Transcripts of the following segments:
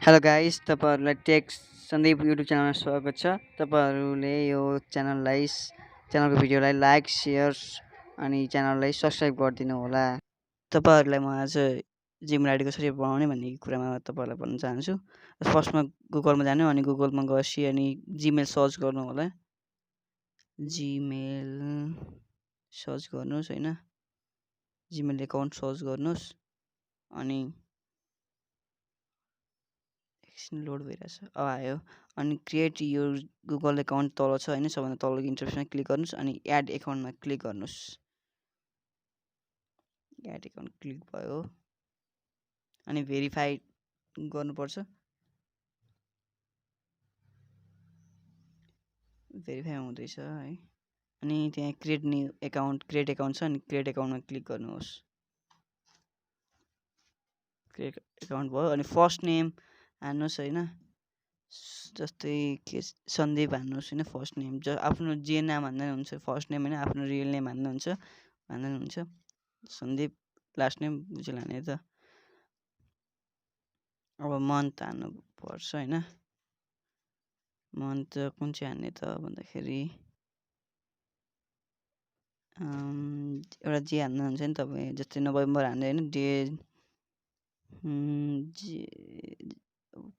Hello guys तपाईँहरूलाई take Sandeep YouTube च्यानलमा स्वागत छ। तपाईँहरूले यो च्यानलको भिडियोलाई लाइक सेयर अनि च्यानललाई सब्सक्राइब गरिदिनु होला। तपाईँहरूलाई म आज जिमेल आइडी कसरी बनाउने भन्ने कुरामा तपाईँहरूलाई भन्न चाहन्छु। फर्स्टमा गुगलमा जानु अनि गुगलमा गएपछि अनि जिमेल सर्च गर्नु होला। जिमेल सर्च गर्नुहोस् होइन, जिमेल एकाउन्ट सर्च गर्नुहोस् अनि एकछिन लोड भइरहेछ। अब आयो अनि क्रिएट यो गुगल एकाउन्ट तल छ होइन, सबभन्दा तलको इन्टरफेसमा क्लिक गर्नुहोस् अनि एड एकाउन्टमा क्लिक गर्नुहोस्। एड एकाउन्ट क्लिक भयो अनि भेरिफाई गर्नुपर्छ। भेरिफाई हुँदैछ है अनि त्यहाँ क्रिएट एकाउन्ट छ अनि क्रिएट एकाउन्टमा क्लिक गर्नुहोस्। क्रिएट एकाउन्ट भयो अनि फर्स्ट नेम हाल्नुहोस् होइन, जस्तै के सन्दीप हाल्नुहोस् होइन। फर्स्ट नेम आफ्नो जे नाम हाल्दा हुन्छ, फर्स्ट नेम होइन, आफ्नो रियल नेम हाल्दा हुन्छ सन्दीप। लास्ट नेम बुझेर हाल्ने त। अब मन्थ हाल्नुपर्छ होइन, मन्थ कुन चाहिँ हाल्ने त भन्दाखेरि एउटा जे हाल्नु हुन्छ नि तपाईँ, जस्तै नोभेम्बर हाल्ने होइन,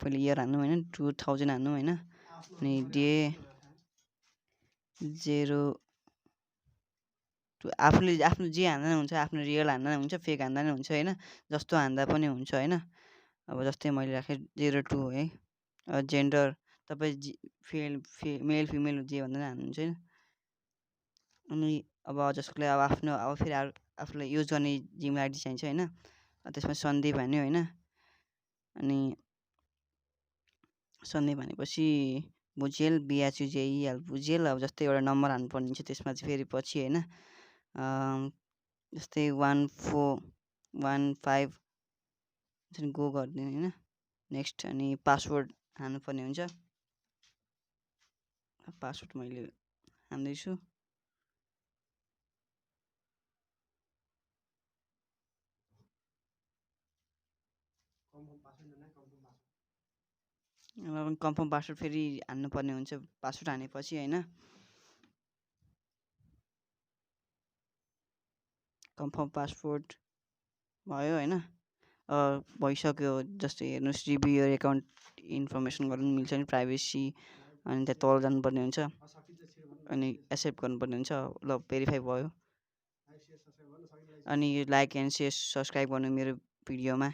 पहिले इयर हाल्नु होइन, 2000 हाल्नु होइन, अनि डे 02 आफूले आफ्नो जे हाल्दा हुन्छ, आफ्नो रियल हाल्दा हुन्छ, फेक हाल्दा नि हुन्छ होइन, जस्तो हाल्दा पनि हुन्छ होइन। अब जस्तै मैले राखेँ 02 है। जेन्डर तपाईँ मेल फिमेल जे भन्दा हाल्नुहुन्छ होइन। अनि अब जसकोले अब आफ्नो अब फेरि आफूलाई युज गर्ने जिमेल आइडी चाहिन्छ होइन, त्यसमा सन्दीप हान्यो होइन। अनि सन्दीप भनेपछि भुजेल BHUJEL भुजेल। अब जस्तै एउटा नम्बर हाल्नुपर्ने हुन्छ त्यसमा चाहिँ फेरि पछि होइन, जस्तै 1415 गो गरिदिनु होइन। नेक्स्ट अनि पासवर्ड हाल्नुपर्ने हुन्छ। पासवर्ड मैले हाल्दैछु। कन्फर्म पासवर्ड फेरि हाल्नुपर्ने हुन्छ पासवर्ड हानेपछि होइन। कन्फर्म पासवर्ड भयो होइन, भइसक्यो। जस्तै हेर्नुहोस्, रिभ्यू योर एकाउन्ट इन्फर्मेसन गर्नु मिल्छ नि, प्राइभेसी, अनि त्यहाँ तल जानुपर्ने हुन्छ अनि एक्सेप्ट गर्नुपर्ने हुन्छ। ल भेरिफाई भयो अनि लाइक एन्ड सेयर सब्सक्राइब गर्नु मेरो भिडियोमा।